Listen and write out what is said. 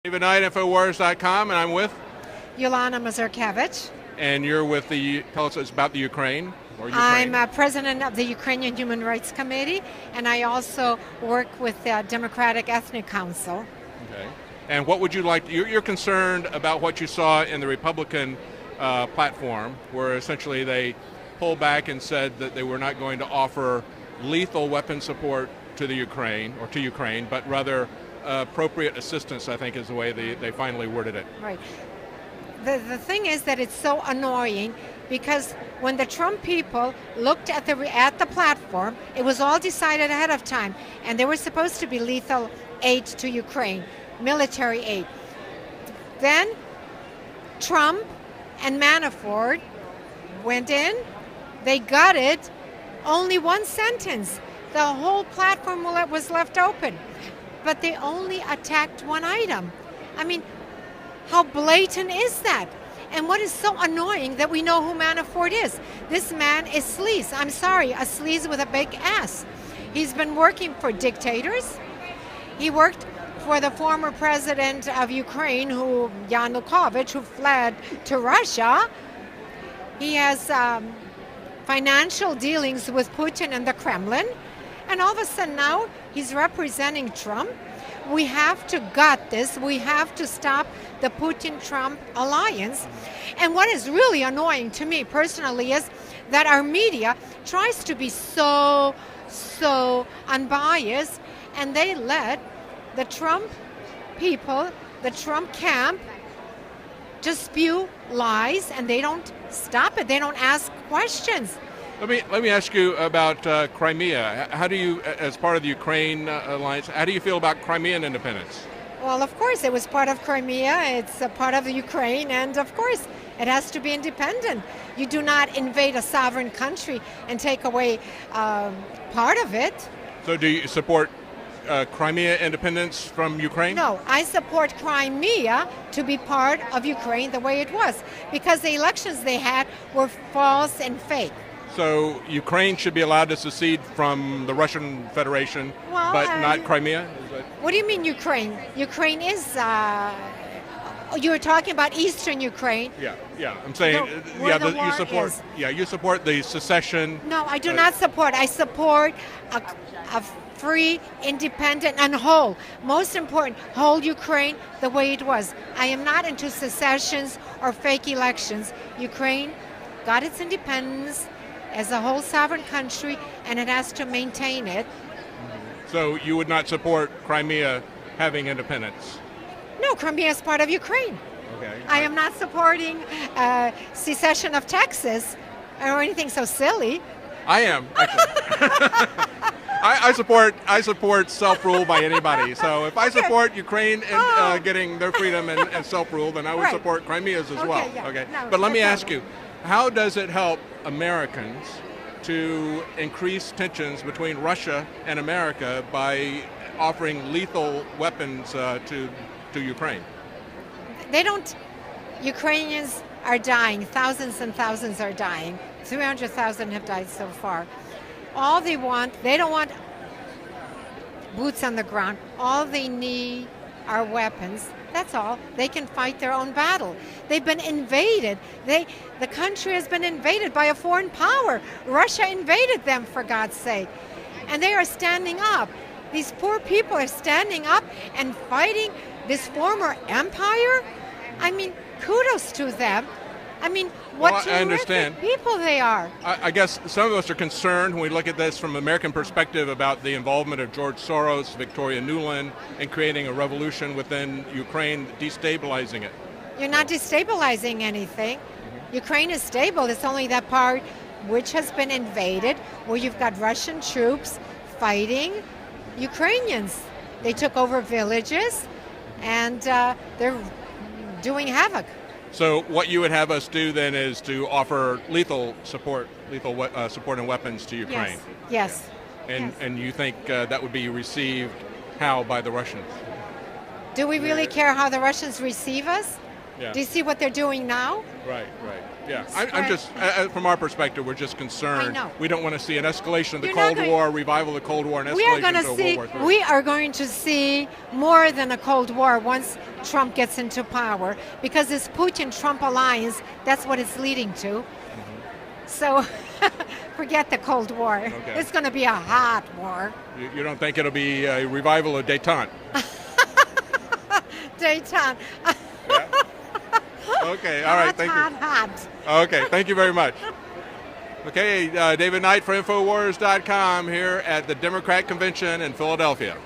David Knight, Infowars.com, and I'm with, Yolana Mazurkevich. and you're with tell us about the Ukraine, or I'm Ukraine. president of the Ukrainian Human Rights Committee, and I also work with the Democratic Ethnic Council. Okay. And what would you like, you're concerned about what you saw in the Republican platform, where essentially they pulled back and said that they were not going to offer lethal weapon support to the Ukraine, but rather appropriate assistance, I think is the way they finally worded it. Right. The thing is that it's so annoying because when the Trump people looked at the platform, it was all decided ahead of time, and there was supposed to be lethal aid to Ukraine, military aid. Then Trump and Manafort went in, they gutted only one sentence. The whole platform was left open, but they only attacked one item. I mean, how blatant is that? And what is so annoying that we know who Manafort is? This man is sleaze. I'm sorry, a sleaze with a big ass. He's been working for dictators. He worked for the former president of Ukraine, Yanukovych, who fled to Russia. He has financial dealings with Putin and the Kremlin. And all of a sudden now, he's representing Trump. We have to gut this. We have to stop the Putin-Trump alliance. And what is really annoying to me personally is that our media tries to be so unbiased, and they let the Trump people, the Trump camp, just spew lies, and they don't stop it. They don't ask questions. Let me ask you about Crimea. How do you, as part of the Ukraine alliance, how do you feel about Crimean independence? Well, of course, it was part of Crimea. It's a part of the Ukraine, and of course, it has to be independent. You do not invade a sovereign country and take away part of it. So do you support Crimea independence from Ukraine? No, I support Crimea to be part of Ukraine the way it was, because the elections they had were false and fake. So Ukraine should be allowed to secede from the Russian Federation, well, but not Crimea? What do you mean Ukraine? Ukraine is, you're talking about Eastern Ukraine. Yeah. I'm saying, you support the secession. No, I do not support. I support a free, independent, and whole. Most important, whole Ukraine the way it was. I am not into secessions or fake elections. Ukraine got its independence as a whole sovereign country, and it has to maintain it. So you would not support Crimea having independence? No, Crimea is part of Ukraine. Okay. I am not supporting secession of Texas or anything so silly. I am, actually. I support self-rule by anybody. So if I support Ukraine and getting their freedom and self-rule, then I would support Crimea's as well. Yeah. Okay. No, but let me ask you, how does it help Americans to increase tensions between Russia and America by offering lethal weapons to Ukraine? They don't. Ukrainians are dying. Thousands and thousands are dying. 300,000 have died so far. All they don't want boots on the ground. All they need are weapons. That's all. They can fight their own battle. They've been invaded. The country has been invaded by a foreign power. Russia invaded them, for God's sake. And they are standing up. These poor people are standing up and fighting this former empire. I mean, kudos to them. I mean, what terrific people they are. I guess some of us are concerned when we look at this from an American perspective about the involvement of George Soros, Victoria Nuland, in creating a revolution within Ukraine, destabilizing it. You're not destabilizing anything. Ukraine is stable. It's only that part which has been invaded, where you've got Russian troops fighting Ukrainians. They took over villages, and they're doing havoc. So what you would have us do then is to offer lethal support and weapons to Ukraine. Yes. And you think that would be received how by the Russians? Do we really care how the Russians receive us? Yeah. Do you see what they're doing now? Right. Yeah, Spread. I'm just, from our perspective, we're just concerned. I know. We don't want to see an escalation of the You're not Cold going- War, revival of the Cold War, and We are escalation going to to World see. War III. We are going to see more than a Cold War once Trump gets into power, because this Putin-Trump alliance, that's what it's leading to. So, forget the Cold War. Okay. It's going to be a hot war. You don't think it'll be a revival of détente? Dayton. Yeah? Okay, all right, thank you. Hot. Okay, thank you very much. Okay, David Knight for Infowars.com here at the Democrat Convention in Philadelphia.